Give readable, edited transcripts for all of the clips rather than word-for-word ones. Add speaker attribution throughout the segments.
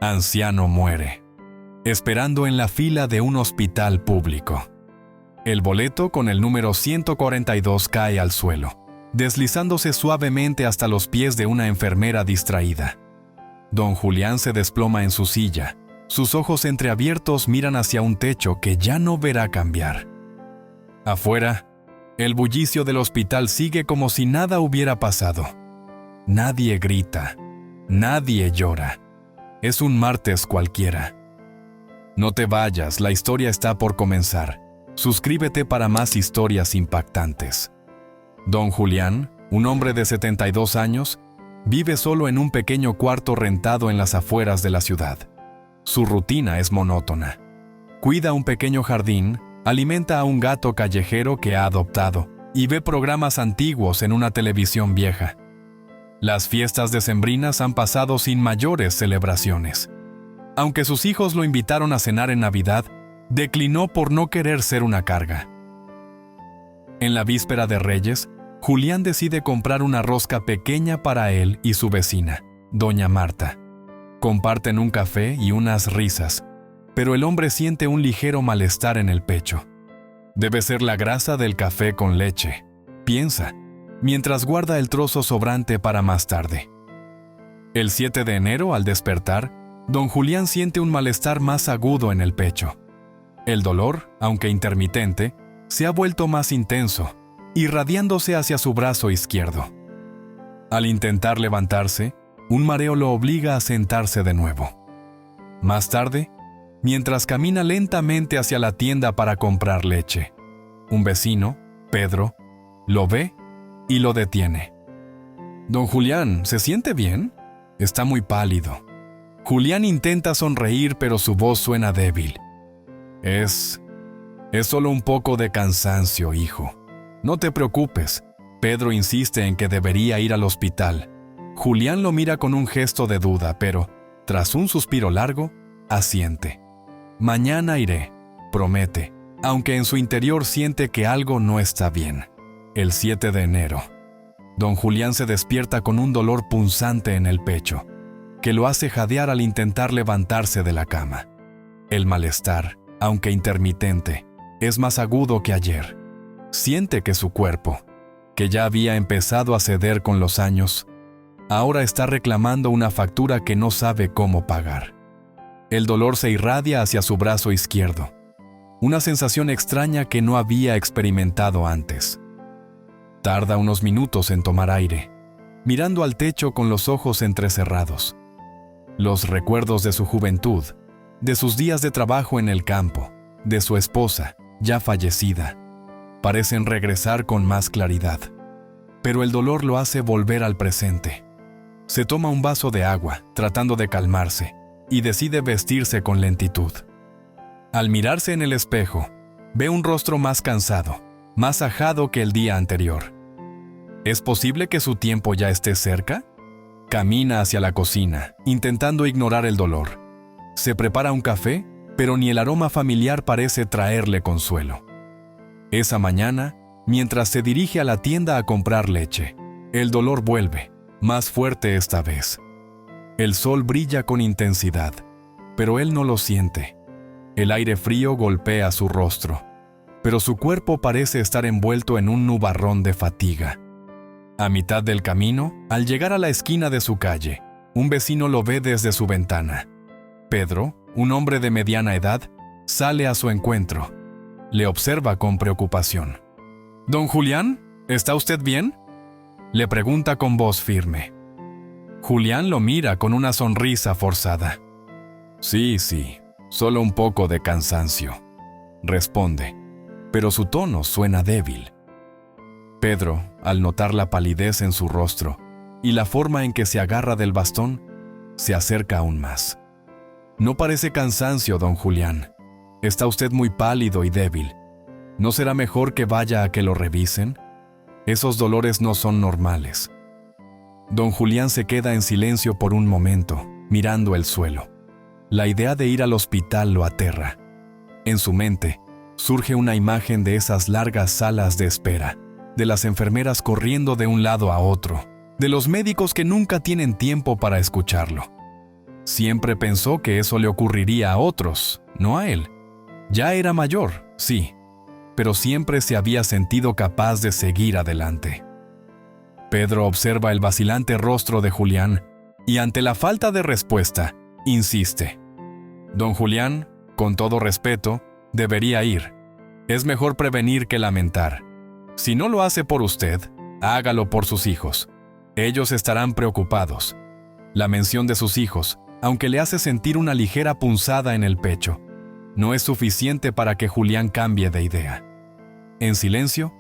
Speaker 1: Anciano muere, esperando en la fila de un hospital público. El boleto con el número 142 cae al suelo, deslizándose suavemente hasta los pies de una enfermera distraída. Don Julián se desploma en su silla. Sus ojos entreabiertos miran hacia un techo que ya no verá cambiar. Afuera, el bullicio del hospital sigue como si nada hubiera pasado. Nadie grita, nadie llora. Es un martes cualquiera. No te vayas, la historia está por comenzar. Suscríbete para más historias impactantes. Don Julián, un hombre de 72 años, vive solo en un pequeño cuarto rentado en las afueras de la ciudad. Su rutina es monótona. Cuida un pequeño jardín, alimenta a un gato callejero que ha adoptado y ve programas antiguos en una televisión vieja. Las fiestas decembrinas han pasado sin mayores celebraciones. Aunque sus hijos lo invitaron a cenar en Navidad, declinó por no querer ser una carga. En la víspera de Reyes, Julián decide comprar una rosca pequeña para él y su vecina, doña Marta. Comparten un café y unas risas, pero el hombre siente un ligero malestar en el pecho. Debe ser la grasa del café con leche, piensa, mientras guarda el trozo sobrante para más tarde. El 7 de enero, al despertar, don Julián siente un malestar más agudo en el pecho. El dolor, aunque intermitente, se ha vuelto más intenso, irradiándose hacia su brazo izquierdo. Al intentar levantarse, un mareo lo obliga a sentarse de nuevo. Más tarde, mientras camina lentamente hacia la tienda para comprar leche, un vecino, Pedro, lo ve y lo detiene. «Don Julián, ¿se siente bien? Está muy pálido». Julián intenta sonreír, pero su voz suena débil. Es solo un poco de cansancio, hijo. No te preocupes. Pedro insiste en que debería ir al hospital. Julián lo mira con un gesto de duda, pero, tras un suspiro largo, asiente. Mañana iré, promete, aunque en su interior siente que algo no está bien. El 7 de enero. Don Julián se despierta con un dolor punzante en el pecho, que lo hace jadear al intentar levantarse de la cama. El malestar, aunque intermitente, es más agudo que ayer. Siente que su cuerpo, que ya había empezado a ceder con los años, ahora está reclamando una factura que no sabe cómo pagar. El dolor se irradia hacia su brazo izquierdo, una sensación extraña que no había experimentado antes. Tarda unos minutos en tomar aire, mirando al techo con los ojos entrecerrados. Los recuerdos de su juventud, de sus días de trabajo en el campo, de su esposa, ya fallecida, parecen regresar con más claridad. Pero el dolor lo hace volver al presente. Se toma un vaso de agua, tratando de calmarse, y decide vestirse con lentitud. Al mirarse en el espejo, ve un rostro más cansado, más ajado que el día anterior. ¿Es posible que su tiempo ya esté cerca? Camina hacia la cocina, intentando ignorar el dolor. Se prepara un café, pero ni el aroma familiar parece traerle consuelo. Esa mañana, mientras se dirige a la tienda a comprar leche, el dolor vuelve, más fuerte esta vez. El sol brilla con intensidad, pero él no lo siente. El aire frío golpea su rostro, pero su cuerpo parece estar envuelto en un nubarrón de fatiga. A mitad del camino, al llegar a la esquina de su calle, un vecino lo ve desde su ventana. Pedro, un hombre de mediana edad, sale a su encuentro. Le observa con preocupación. «¿Don Julián? ¿Está usted bien?», le pregunta con voz firme. Julián lo mira con una sonrisa forzada. «Sí, solo un poco de cansancio», responde, pero su tono suena débil. Pedro, al notar la palidez en su rostro y la forma en que se agarra del bastón, se acerca aún más. «No parece cansancio, don Julián. Está usted muy pálido y débil. ¿No será mejor que vaya a que lo revisen? Esos dolores no son normales». Don Julián se queda en silencio por un momento, mirando el suelo. La idea de ir al hospital lo aterra. En su mente, surge una imagen de esas largas salas de espera, de las enfermeras corriendo de un lado a otro, de los médicos que nunca tienen tiempo para escucharlo. Siempre pensó que eso le ocurriría a otros, no a él. Ya era mayor, sí, pero siempre se había sentido capaz de seguir adelante. Pedro observa el vacilante rostro de Julián y ante la falta de respuesta, insiste. Don Julián, con todo respeto, debería ir. Es mejor prevenir que lamentar. Si no lo hace por usted, hágalo por sus hijos. Ellos estarán preocupados. La mención de sus hijos, aunque le hace sentir una ligera punzada en el pecho, no es suficiente para que Julián cambie de idea. En silencio,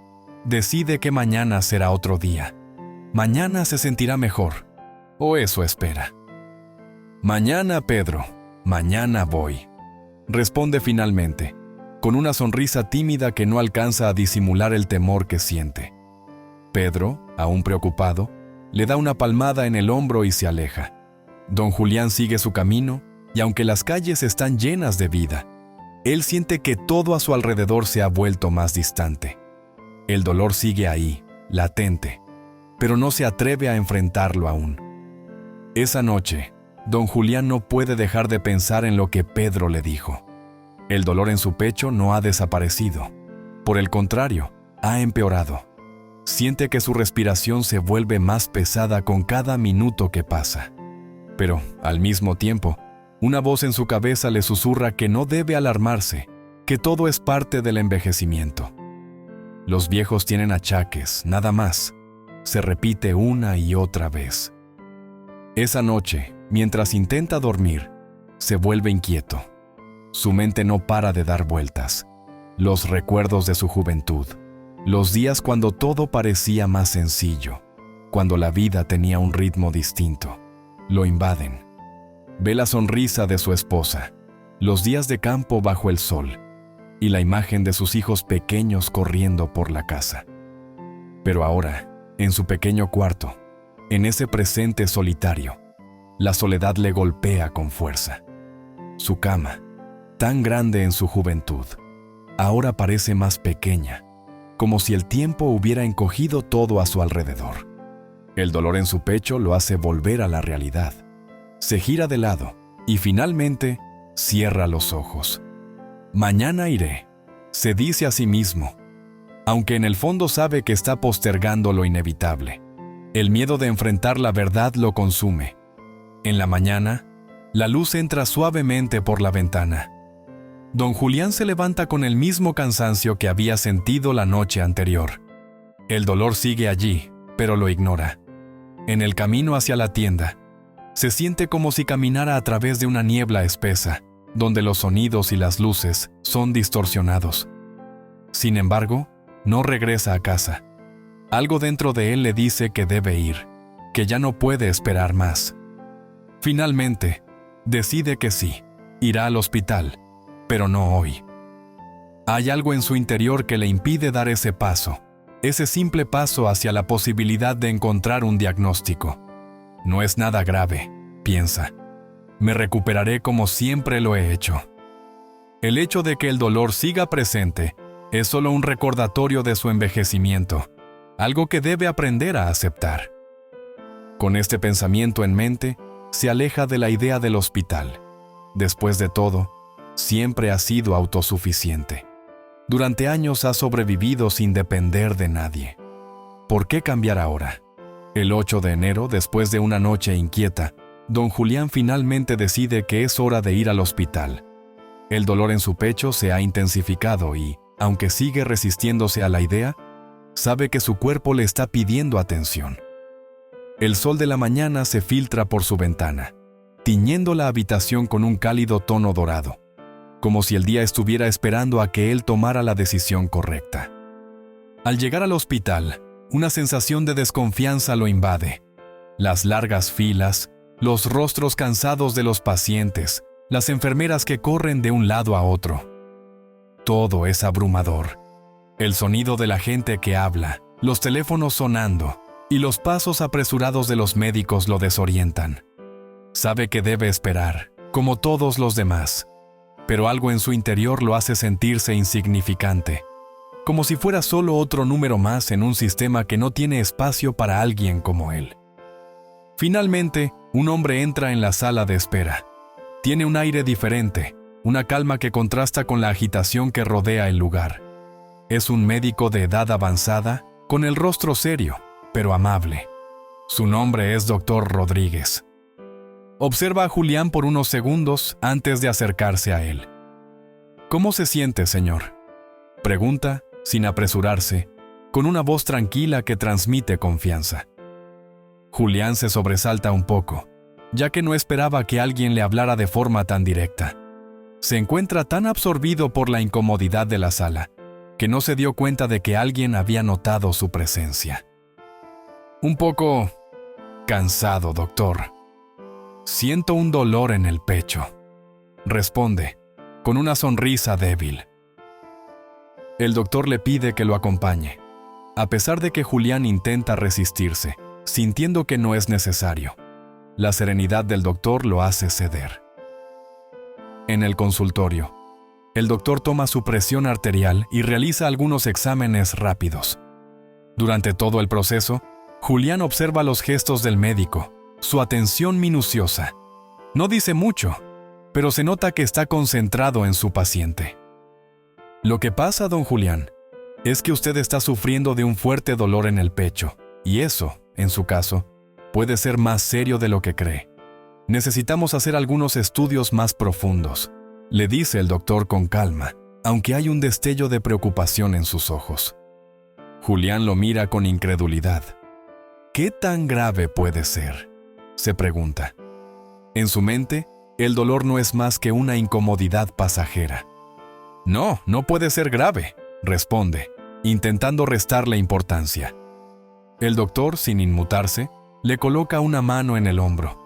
Speaker 1: decide que mañana será otro día. Mañana se sentirá mejor, o eso espera. Mañana, Pedro, mañana voy, responde finalmente, con una sonrisa tímida que no alcanza a disimular el temor que siente. Pedro, aún preocupado, le da una palmada en el hombro y se aleja. Don Julián sigue su camino, y aunque las calles están llenas de vida, él siente que todo a su alrededor se ha vuelto más distante. El dolor sigue ahí, latente, pero no se atreve a enfrentarlo aún. Esa noche, don Julián no puede dejar de pensar en lo que Pedro le dijo. El dolor en su pecho no ha desaparecido. Por el contrario, ha empeorado. Siente que su respiración se vuelve más pesada con cada minuto que pasa. Pero, al mismo tiempo, una voz en su cabeza le susurra que no debe alarmarse, que todo es parte del envejecimiento. Los viejos tienen achaques, nada más. Se repite una y otra vez. Esa noche, mientras intenta dormir, se vuelve inquieto. Su mente no para de dar vueltas. Los recuerdos de su juventud, los días cuando todo parecía más sencillo, cuando la vida tenía un ritmo distinto, lo invaden. Ve la sonrisa de su esposa, los días de campo bajo el sol y la imagen de sus hijos pequeños corriendo por la casa. Pero ahora, en su pequeño cuarto, en ese presente solitario, la soledad le golpea con fuerza. Su cama, tan grande en su juventud, ahora parece más pequeña, como si el tiempo hubiera encogido todo a su alrededor. El dolor en su pecho lo hace volver a la realidad. Se gira de lado y finalmente cierra los ojos. Mañana iré, se dice a sí mismo, aunque en el fondo sabe que está postergando lo inevitable. El miedo de enfrentar la verdad lo consume. En la mañana, la luz entra suavemente por la ventana. Don Julián se levanta con el mismo cansancio que había sentido la noche anterior. El dolor sigue allí, pero lo ignora. En el camino hacia la tienda, se siente como si caminara a través de una niebla espesa, donde los sonidos y las luces son distorsionados. Sin embargo, no regresa a casa. Algo dentro de él le dice que debe ir, que ya no puede esperar más. Finalmente, decide que sí, irá al hospital, pero no hoy. Hay algo en su interior que le impide dar ese paso, ese simple paso hacia la posibilidad de encontrar un diagnóstico. No es nada grave, piensa. Me recuperaré como siempre lo he hecho. El hecho de que el dolor siga presente es solo un recordatorio de su envejecimiento, algo que debe aprender a aceptar. Con este pensamiento en mente, se aleja de la idea del hospital. Después de todo, siempre ha sido autosuficiente. Durante años ha sobrevivido sin depender de nadie. ¿Por qué cambiar ahora? El 8 de enero, después de una noche inquieta, don Julián finalmente decide que es hora de ir al hospital. El dolor en su pecho se ha intensificado y, aunque sigue resistiéndose a la idea, sabe que su cuerpo le está pidiendo atención. El sol de la mañana se filtra por su ventana, tiñendo la habitación con un cálido tono dorado, como si el día estuviera esperando a que él tomara la decisión correcta. Al llegar al hospital, una sensación de desconfianza lo invade. Las largas filas, los rostros cansados de los pacientes, las enfermeras que corren de un lado a otro. Todo es abrumador. El sonido de la gente que habla, los teléfonos sonando y los pasos apresurados de los médicos lo desorientan. Sabe que debe esperar, como todos los demás, pero algo en su interior lo hace sentirse insignificante, como si fuera solo otro número más en un sistema que no tiene espacio para alguien como él. Finalmente, un hombre entra en la sala de espera. Tiene un aire diferente, una calma que contrasta con la agitación que rodea el lugar. Es un médico de edad avanzada, con el rostro serio, pero amable. Su nombre es Dr. Rodríguez. Observa a Julián por unos segundos antes de acercarse a él. ¿Cómo se siente, señor?, pregunta, sin apresurarse, con una voz tranquila que transmite confianza. Julián se sobresalta un poco, ya que no esperaba que alguien le hablara de forma tan directa. Se encuentra tan absorbido por la incomodidad de la sala, que no se dio cuenta de que alguien había notado su presencia. Un poco cansado, doctor. Siento un dolor en el pecho, responde, con una sonrisa débil. El doctor le pide que lo acompañe, a pesar de que Julián intenta resistirse, sintiendo que no es necesario. La serenidad del doctor lo hace ceder. En el consultorio, el doctor toma su presión arterial y realiza algunos exámenes rápidos. Durante todo el proceso, Julián observa los gestos del médico, su atención minuciosa. No dice mucho, pero se nota que está concentrado en su paciente. Lo que pasa, don Julián, es que usted está sufriendo de un fuerte dolor en el pecho, y eso, en su caso, puede ser más serio de lo que cree. Necesitamos hacer algunos estudios más profundos, le dice el doctor con calma, aunque hay un destello de preocupación en sus ojos. Julián lo mira con incredulidad. ¿Qué tan grave puede ser?, se pregunta. En su mente, el dolor no es más que una incomodidad pasajera. No, no puede ser grave, responde, intentando restarle importancia. El doctor, sin inmutarse, le coloca una mano en el hombro.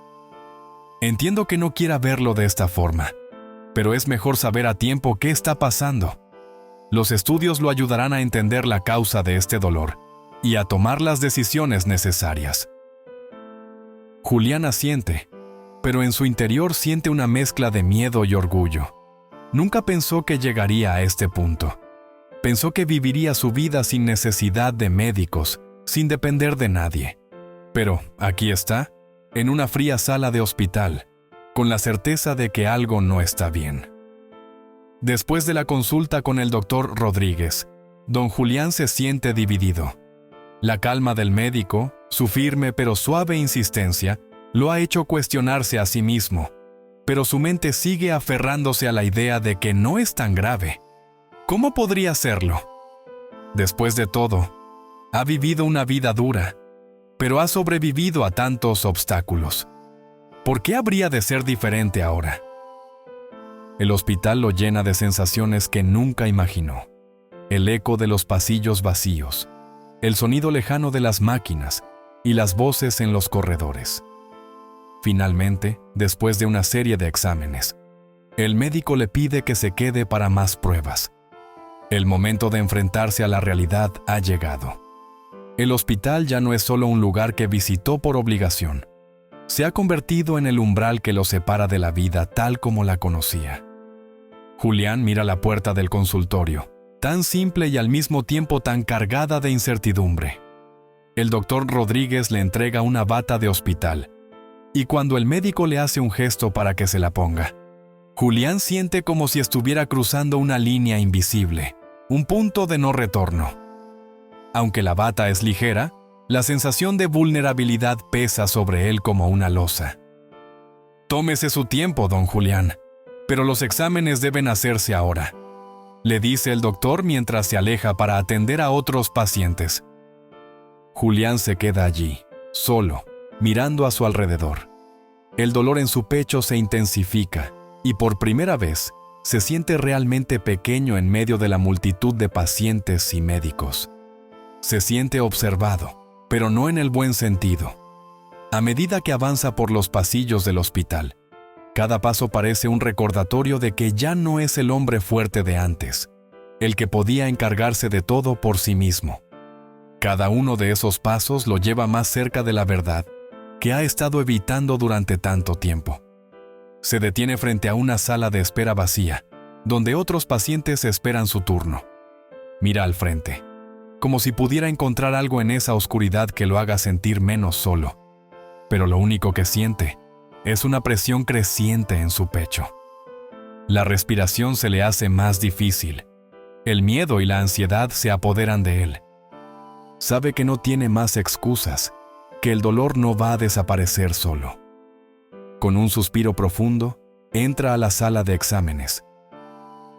Speaker 1: Entiendo que no quiera verlo de esta forma, pero es mejor saber a tiempo qué está pasando. Los estudios lo ayudarán a entender la causa de este dolor y a tomar las decisiones necesarias. Julián asiente, pero en su interior siente una mezcla de miedo y orgullo. Nunca pensó que llegaría a este punto. Pensó que viviría su vida sin necesidad de médicos, sin depender de nadie. Pero aquí está, en una fría sala de hospital, con la certeza de que algo no está bien. Después de la consulta con el doctor Rodríguez, don Julián se siente dividido. La calma del médico, su firme pero suave insistencia, lo ha hecho cuestionarse a sí mismo, pero su mente sigue aferrándose a la idea de que no es tan grave. ¿Cómo podría serlo? Después de todo, ha vivido una vida dura, pero ha sobrevivido a tantos obstáculos. ¿Por qué habría de ser diferente ahora? El hospital lo llena de sensaciones que nunca imaginó. El eco de los pasillos vacíos, el sonido lejano de las máquinas y las voces en los corredores. Finalmente, después de una serie de exámenes, el médico le pide que se quede para más pruebas. El momento de enfrentarse a la realidad ha llegado. El hospital ya no es solo un lugar que visitó por obligación. Se ha convertido en el umbral que lo separa de la vida tal como la conocía. Julián mira la puerta del consultorio, tan simple y al mismo tiempo tan cargada de incertidumbre. El doctor Rodríguez le entrega una bata de hospital, y cuando el médico le hace un gesto para que se la ponga, Julián siente como si estuviera cruzando una línea invisible, un punto de no retorno. Aunque la bata es ligera, la sensación de vulnerabilidad pesa sobre él como una losa. Tómese su tiempo, don Julián, pero los exámenes deben hacerse ahora, le dice el doctor mientras se aleja para atender a otros pacientes. Julián se queda allí, solo, mirando a su alrededor. El dolor en su pecho se intensifica y por primera vez se siente realmente pequeño en medio de la multitud de pacientes y médicos. Se siente observado, pero no en el buen sentido. A medida que avanza por los pasillos del hospital, cada paso parece un recordatorio de que ya no es el hombre fuerte de antes, el que podía encargarse de todo por sí mismo. Cada uno de esos pasos lo lleva más cerca de la verdad que ha estado evitando durante tanto tiempo. Se detiene frente a una sala de espera vacía, donde otros pacientes esperan su turno. Mira al frente, como si pudiera encontrar algo en esa oscuridad que lo haga sentir menos solo. pero lo único que siente es una presión creciente en su pecho. La respiración se le hace más difícil. El miedo y la ansiedad se apoderan de él. Sabe que no tiene más excusas, que el dolor no va a desaparecer solo. Con un suspiro profundo, entra a la sala de exámenes.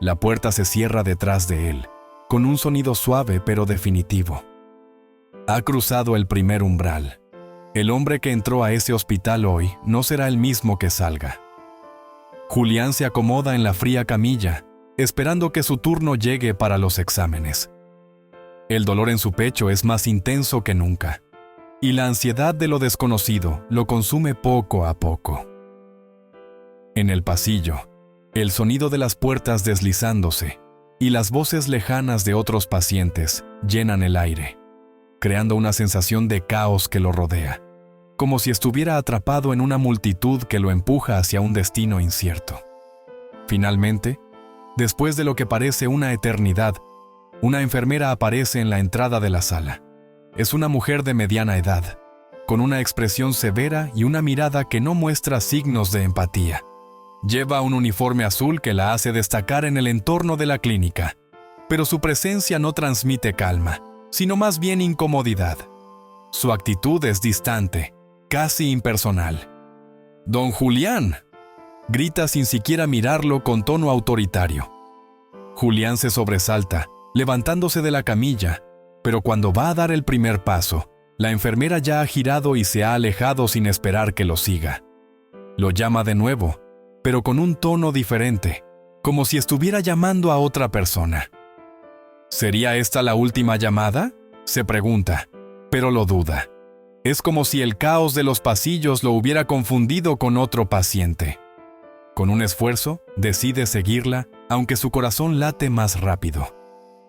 Speaker 1: La puerta se cierra detrás de él, con un sonido suave pero definitivo. Ha cruzado el primer umbral. El hombre que entró a ese hospital hoy no será el mismo que salga. Julián se acomoda en la fría camilla, esperando que su turno llegue para los exámenes. El dolor en su pecho es más intenso que nunca, y la ansiedad de lo desconocido lo consume poco a poco. En el pasillo, el sonido de las puertas deslizándose y las voces lejanas de otros pacientes llenan el aire, creando una sensación de caos que lo rodea, como si estuviera atrapado en una multitud que lo empuja hacia un destino incierto. Finalmente, después de lo que parece una eternidad, una enfermera aparece en la entrada de la sala. Es una mujer de mediana edad, con una expresión severa y una mirada que no muestra signos de empatía. Lleva un uniforme azul que la hace destacar en el entorno de la clínica, pero su presencia no transmite calma, sino más bien incomodidad. Su actitud es distante, casi impersonal. «¡Don Julián!», grita sin siquiera mirarlo con tono autoritario. Julián se sobresalta, levantándose de la camilla, pero cuando va a dar el primer paso, la enfermera ya ha girado y se ha alejado sin esperar que lo siga. Lo llama de nuevo, pero con un tono diferente, como si estuviera llamando a otra persona. ¿Sería esta la última llamada?, se pregunta, pero lo duda. Es como si el caos de los pasillos lo hubiera confundido con otro paciente. Con un esfuerzo, decide seguirla, aunque su corazón late más rápido.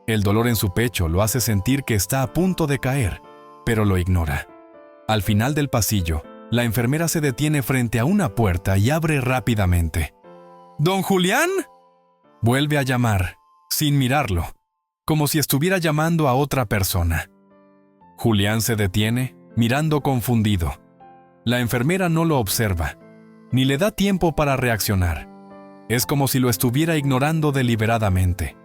Speaker 1: El dolor en su pecho lo hace sentir que está a punto de caer, pero lo ignora. Al final del pasillo, la enfermera se detiene frente a una puerta y abre rápidamente. «¿Don Julián?», vuelve a llamar, sin mirarlo, como si estuviera llamando a otra persona. Julián se detiene, mirando confundido. La enfermera no lo observa, ni le da tiempo para reaccionar. Es como si lo estuviera ignorando deliberadamente.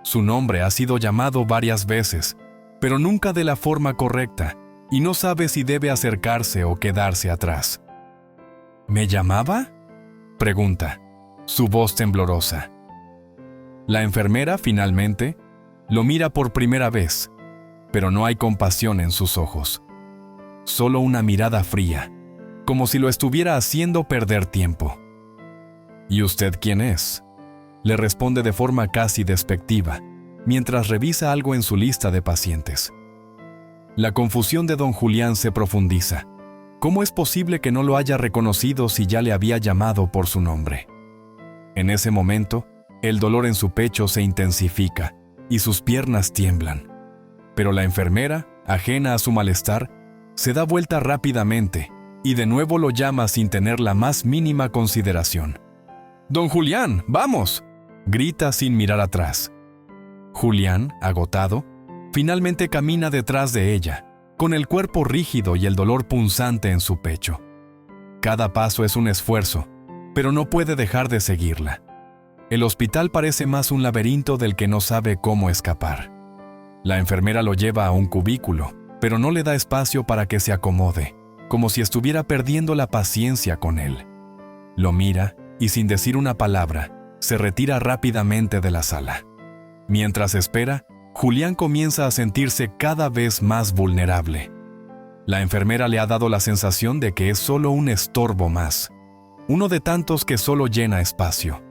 Speaker 1: Su nombre ha sido llamado varias veces, pero nunca de la forma correcta, y no sabe si debe acercarse o quedarse atrás. «¿Me llamaba?», pregunta, su voz temblorosa. La enfermera, finalmente, lo mira por primera vez, pero no hay compasión en sus ojos. Solo una mirada fría, como si lo estuviera haciendo perder tiempo. «¿Y usted quién es?», le responde de forma casi despectiva, mientras revisa algo en su lista de pacientes. La confusión de don Julián se profundiza. ¿Cómo es posible que no lo haya reconocido si ya le había llamado por su nombre? En ese momento, el dolor en su pecho se intensifica y sus piernas tiemblan. Pero la enfermera, ajena a su malestar, se da vuelta rápidamente y de nuevo lo llama sin tener la más mínima consideración. «¡Don Julián, vamos!», grita sin mirar atrás. Julián, agotado, finalmente camina detrás de ella, con el cuerpo rígido y el dolor punzante en su pecho. Cada paso es un esfuerzo, pero no puede dejar de seguirla. El hospital parece más un laberinto del que no sabe cómo escapar. La enfermera lo lleva a un cubículo, pero no le da espacio para que se acomode, como si estuviera perdiendo la paciencia con él. Lo mira y sin decir una palabra, se retira rápidamente de la sala. Mientras espera, Julián comienza a sentirse cada vez más vulnerable. La enfermera le ha dado la sensación de que es solo un estorbo más, uno de tantos que solo llena espacio.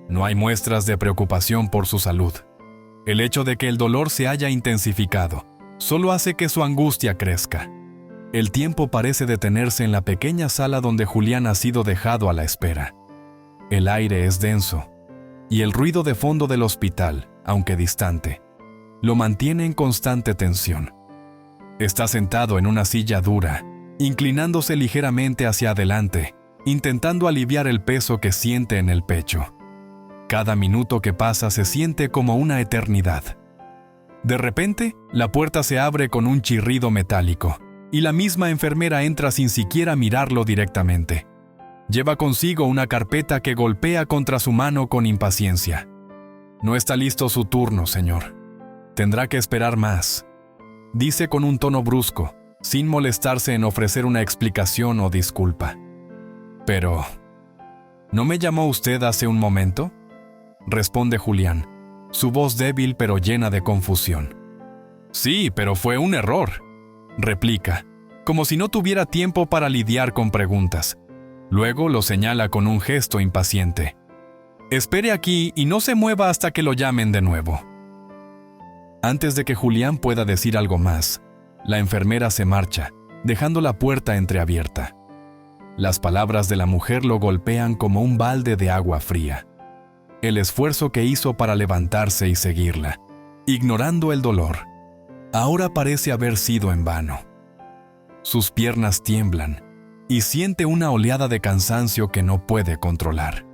Speaker 1: No hay muestras de preocupación por su salud. El hecho de que el dolor se haya intensificado solo hace que su angustia crezca. El tiempo parece detenerse en la pequeña sala donde Julián ha sido dejado a la espera. El aire es denso, y el ruido de fondo del hospital, aunque distante, lo mantiene en constante tensión. Está sentado en una silla dura, inclinándose ligeramente hacia adelante, intentando aliviar el peso que siente en el pecho. Cada minuto que pasa se siente como una eternidad. De repente, la puerta se abre con un chirrido metálico, y la misma enfermera entra sin siquiera mirarlo directamente. Lleva consigo una carpeta que golpea contra su mano con impaciencia. No está listo su turno, señor. Tendrá que esperar más, dice con un tono brusco, sin molestarse en ofrecer una explicación o disculpa. Pero, ¿no me llamó usted hace un momento?, responde Julián, su voz débil pero llena de confusión. Sí, pero fue un error, replica, como si no tuviera tiempo para lidiar con preguntas. Luego lo señala con un gesto impaciente. Espere aquí y no se mueva hasta que lo llamen de nuevo. Antes de que Julián pueda decir algo más, la enfermera se marcha, dejando la puerta entreabierta. Las palabras de la mujer lo golpean como un balde de agua fría. El esfuerzo que hizo para levantarse y seguirla, ignorando el dolor, ahora parece haber sido en vano. Sus piernas tiemblan y siente una oleada de cansancio que no puede controlar.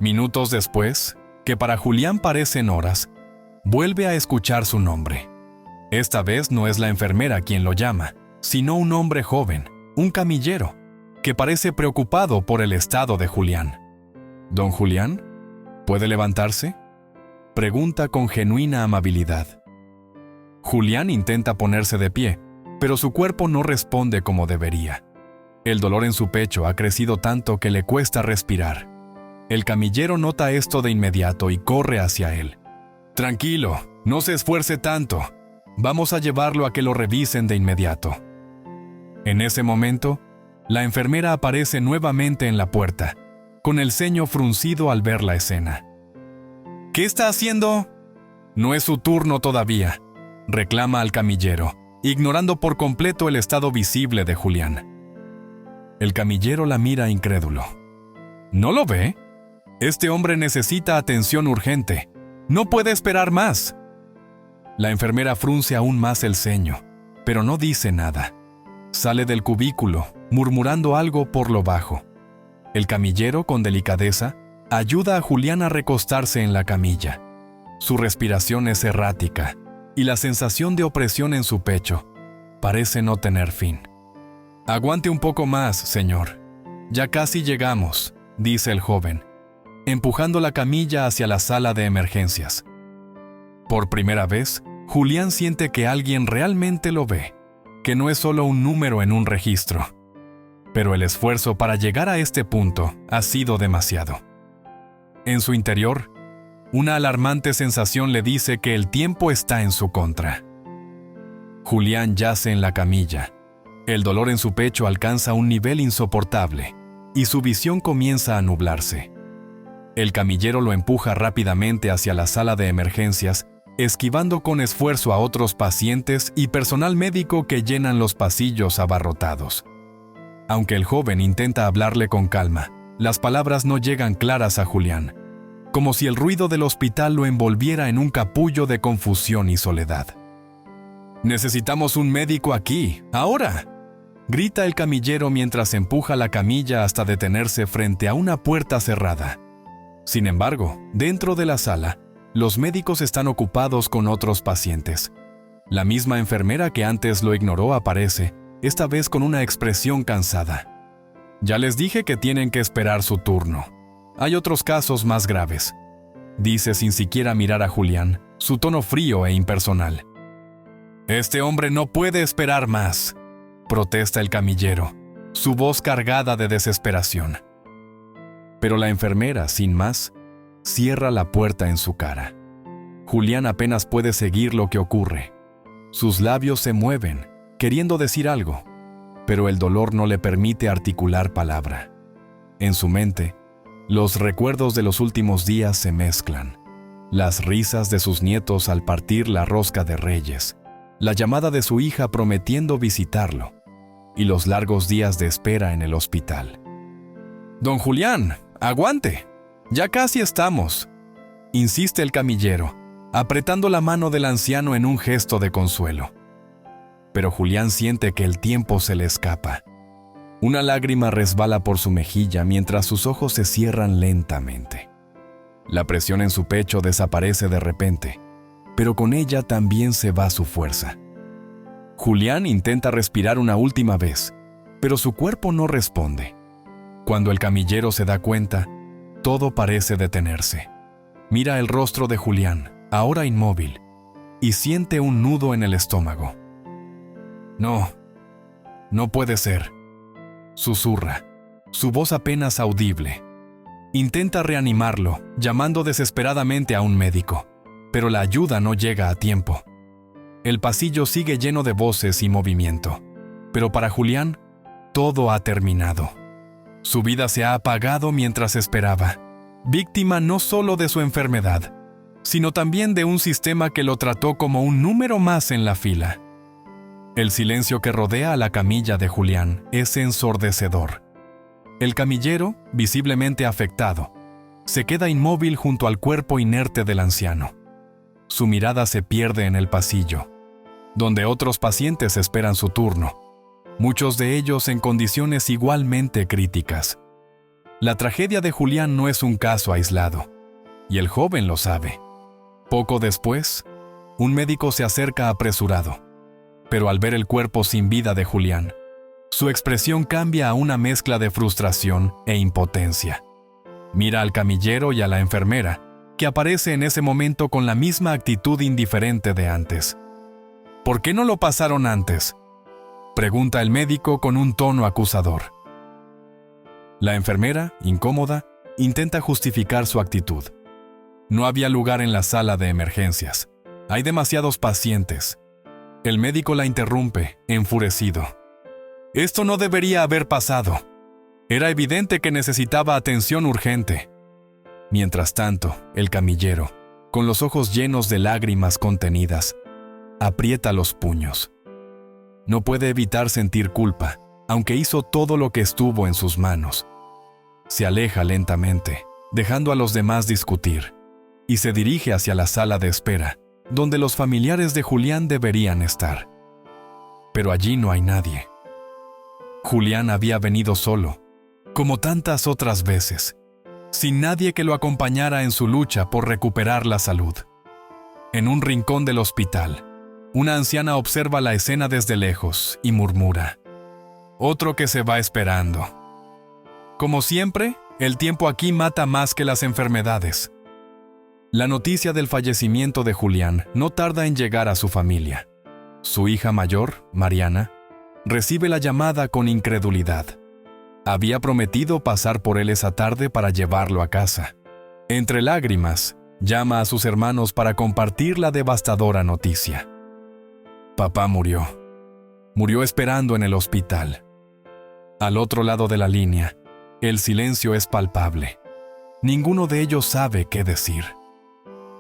Speaker 1: Minutos después, que para Julián parecen horas, vuelve a escuchar su nombre. Esta vez no es la enfermera quien lo llama, sino un hombre joven, un camillero, que parece preocupado por el estado de Julián. ¿Don Julián? ¿Puede levantarse?, pregunta con genuina amabilidad. Julián intenta ponerse de pie, pero su cuerpo no responde como debería. El dolor en su pecho ha crecido tanto que le cuesta respirar. El camillero nota esto de inmediato y corre hacia él. Tranquilo, no se esfuerce tanto. Vamos a llevarlo a que lo revisen de inmediato. En ese momento, la enfermera aparece nuevamente en la puerta, con el ceño fruncido al ver la escena. ¿Qué está haciendo? No es su turno todavía, reclama al camillero, ignorando por completo el estado visible de Julián. El camillero la mira incrédulo. ¿No lo ve? Este hombre necesita atención urgente. No puede esperar más. La enfermera frunce aún más el ceño, pero no dice nada. Sale del cubículo, murmurando algo por lo bajo. El camillero, con delicadeza, ayuda a Julián a recostarse en la camilla. Su respiración es errática, y la sensación de opresión en su pecho parece no tener fin. Aguante un poco más, señor. Ya casi llegamos, dice el joven, empujando la camilla hacia la sala de emergencias. Por primera vez, Julián siente que alguien realmente lo ve, que no es solo un número en un registro. Pero el esfuerzo para llegar a este punto ha sido demasiado. En su interior, una alarmante sensación le dice que el tiempo está en su contra. Julián yace en la camilla. El dolor en su pecho alcanza un nivel insoportable y su visión comienza a nublarse. El camillero lo empuja rápidamente hacia la sala de emergencias, esquivando con esfuerzo a otros pacientes y personal médico que llenan los pasillos abarrotados. Aunque el joven intenta hablarle con calma, las palabras no llegan claras a Julián, como si el ruido del hospital lo envolviera en un capullo de confusión y soledad. «Necesitamos un médico aquí, ahora», grita el camillero mientras empuja la camilla hasta detenerse frente a una puerta cerrada. Sin embargo, dentro de la sala, los médicos están ocupados con otros pacientes. La misma enfermera que antes lo ignoró aparece, esta vez con una expresión cansada. «Ya les dije que tienen que esperar su turno. Hay otros casos más graves», dice sin siquiera mirar a Julián, su tono frío e impersonal. «Este hombre no puede esperar más», protesta el camillero, su voz cargada de desesperación. Pero la enfermera, sin más, cierra la puerta en su cara. Julián apenas puede seguir lo que ocurre. Sus labios se mueven, queriendo decir algo, pero el dolor no le permite articular palabra. En su mente, los recuerdos de los últimos días se mezclan. Las risas de sus nietos al partir la rosca de Reyes, la llamada de su hija prometiendo visitarlo, y los largos días de espera en el hospital. «Don Julián, aguante. Ya casi estamos», insiste el camillero, apretando la mano del anciano en un gesto de consuelo. Pero Julián siente que el tiempo se le escapa. Una lágrima resbala por su mejilla mientras sus ojos se cierran lentamente. La presión en su pecho desaparece de repente, pero con ella también se va su fuerza. Julián intenta respirar una última vez, pero su cuerpo no responde. Cuando el camillero se da cuenta, todo parece detenerse. Mira el rostro de Julián, ahora inmóvil, y siente un nudo en el estómago. No, no puede ser, susurra, su voz apenas audible. Intenta reanimarlo, llamando desesperadamente a un médico, pero la ayuda no llega a tiempo. El pasillo sigue lleno de voces y movimiento, pero para Julián, todo ha terminado. Su vida se ha apagado mientras esperaba, víctima no solo de su enfermedad, sino también de un sistema que lo trató como un número más en la fila. El silencio que rodea a la camilla de Julián es ensordecedor. El camillero, visiblemente afectado, se queda inmóvil junto al cuerpo inerte del anciano. Su mirada se pierde en el pasillo, donde otros pacientes esperan su turno, muchos de ellos en condiciones igualmente críticas. La tragedia de Julián no es un caso aislado, y el joven lo sabe. Poco después, un médico se acerca apresurado, pero al ver el cuerpo sin vida de Julián, su expresión cambia a una mezcla de frustración e impotencia. Mira al camillero y a la enfermera, que aparece en ese momento con la misma actitud indiferente de antes. ¿Por qué no lo pasaron antes?, pregunta el médico con un tono acusador. La enfermera, incómoda, intenta justificar su actitud. No había lugar en la sala de emergencias. Hay demasiados pacientes. El médico la interrumpe, enfurecido. Esto no debería haber pasado. Era evidente que necesitaba atención urgente. Mientras tanto, el camillero, con los ojos llenos de lágrimas contenidas, aprieta los puños. No puede evitar sentir culpa, aunque hizo todo lo que estuvo en sus manos. Se aleja lentamente, dejando a los demás discutir, y se dirige hacia la sala de espera, donde los familiares de Julián deberían estar. Pero allí no hay nadie. Julián había venido solo, como tantas otras veces, sin nadie que lo acompañara en su lucha por recuperar la salud. En un rincón del hospital, una anciana observa la escena desde lejos y murmura: «Otro que se va esperando». Como siempre, el tiempo aquí mata más que las enfermedades. La noticia del fallecimiento de Julián no tarda en llegar a su familia. Su hija mayor, Mariana, recibe la llamada con incredulidad. Había prometido pasar por él esa tarde para llevarlo a casa. Entre lágrimas, llama a sus hermanos para compartir la devastadora noticia. Papá murió. Murió esperando en el hospital. Al otro lado de la línea, el silencio es palpable. Ninguno de ellos sabe qué decir.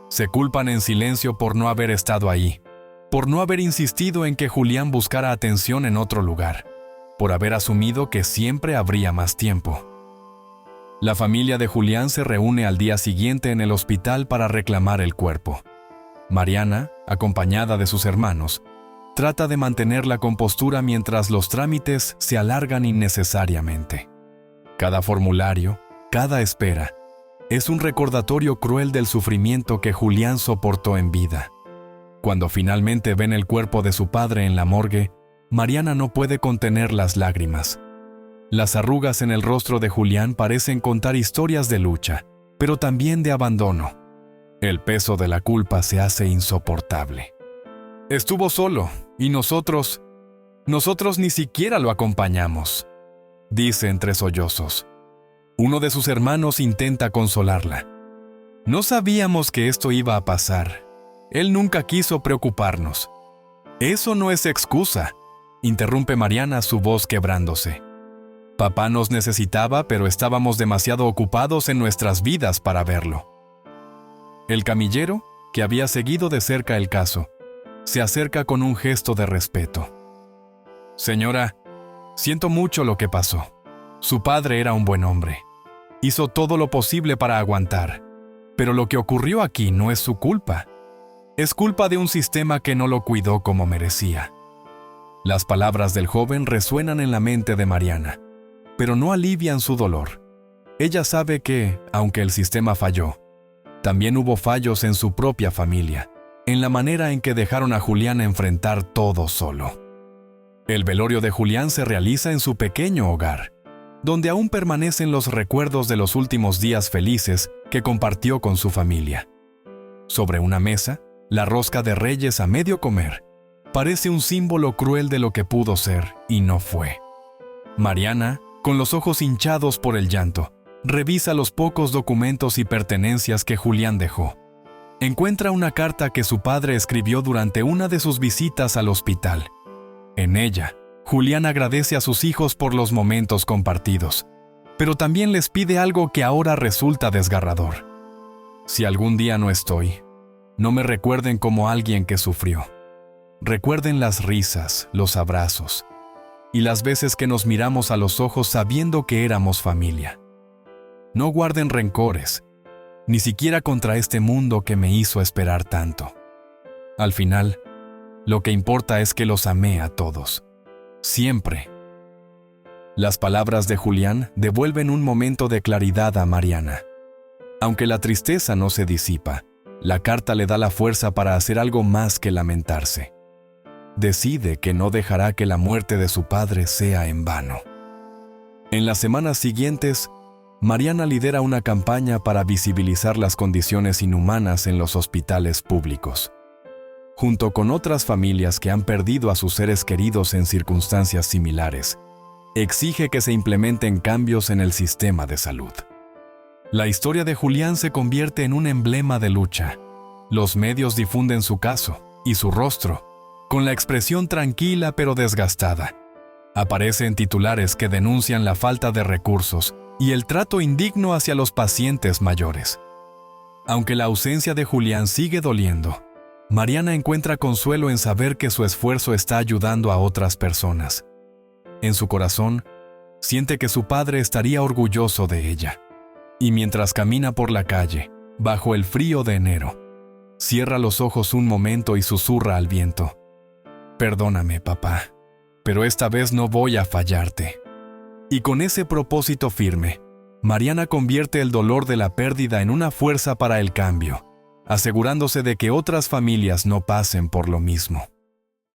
Speaker 1: Se culpan en silencio por no haber estado ahí, por no haber insistido en que Julián buscara atención en otro lugar, por haber asumido que siempre habría más tiempo. La familia de Julián se reúne al día siguiente en el hospital para reclamar el cuerpo. Mariana, acompañada de sus hermanos, trata de mantener la compostura mientras los trámites se alargan innecesariamente. Cada formulario, cada espera, es un recordatorio cruel del sufrimiento que Julián soportó en vida. Cuando finalmente ven el cuerpo de su padre en la morgue, Mariana no puede contener las lágrimas. Las arrugas en el rostro de Julián parecen contar historias de lucha, pero también de abandono. El peso de la culpa se hace insoportable. Estuvo solo, y nosotros ni siquiera lo acompañamos, dice entre sollozos. Uno de sus hermanos intenta consolarla. No sabíamos que esto iba a pasar. Él nunca quiso preocuparnos. Eso no es excusa, interrumpe Mariana, su voz quebrándose. Papá nos necesitaba, pero estábamos demasiado ocupados en nuestras vidas para verlo. El camillero, que había seguido de cerca el caso, se acerca con un gesto de respeto. Señora, siento mucho lo que pasó. Su padre era un buen hombre. Hizo todo lo posible para aguantar, pero lo que ocurrió aquí no es su culpa. Es culpa de un sistema que no lo cuidó como merecía. Las palabras del joven resuenan en la mente de Mariana, pero no alivian su dolor. Ella sabe que, aunque el sistema falló, también hubo fallos en su propia familia, en la manera en que dejaron a Julián enfrentar todo solo. El velorio de Julián se realiza en su pequeño hogar, donde aún permanecen los recuerdos de los últimos días felices que compartió con su familia. Sobre una mesa, la rosca de Reyes a medio comer parece un símbolo cruel de lo que pudo ser y no fue. Mariana, con los ojos hinchados por el llanto, revisa los pocos documentos y pertenencias que Julián dejó. Encuentra una carta que su padre escribió durante una de sus visitas al hospital. En ella, Julián agradece a sus hijos por los momentos compartidos, pero también les pide algo que ahora resulta desgarrador. Si algún día no estoy, no me recuerden como alguien que sufrió. Recuerden las risas, los abrazos y las veces que nos miramos a los ojos sabiendo que éramos familia. No guarden rencores, ni siquiera contra este mundo que me hizo esperar tanto. Al final, lo que importa es que los amé a todos. Siempre. Las palabras de Julián devuelven un momento de claridad a Mariana. Aunque la tristeza no se disipa, la carta le da la fuerza para hacer algo más que lamentarse. Decide que no dejará que la muerte de su padre sea en vano. En las semanas siguientes, Mariana lidera una campaña para visibilizar las condiciones inhumanas en los hospitales públicos. Junto con otras familias que han perdido a sus seres queridos en circunstancias similares, exige que se implementen cambios en el sistema de salud. La historia de Julián se convierte en un emblema de lucha. Los medios difunden su caso y su rostro, con la expresión tranquila pero desgastada. Aparece en titulares que denuncian la falta de recursos y el trato indigno hacia los pacientes mayores. Aunque la ausencia de Julián sigue doliendo, Mariana encuentra consuelo en saber que su esfuerzo está ayudando a otras personas. En su corazón, siente que su padre estaría orgulloso de ella. Y mientras camina por la calle, bajo el frío de enero, cierra los ojos un momento y susurra al viento: «Perdóname, papá, pero esta vez no voy a fallarte». Y con ese propósito firme, Mariana convierte el dolor de la pérdida en una fuerza para el cambio, asegurándose de que otras familias no pasen por lo mismo.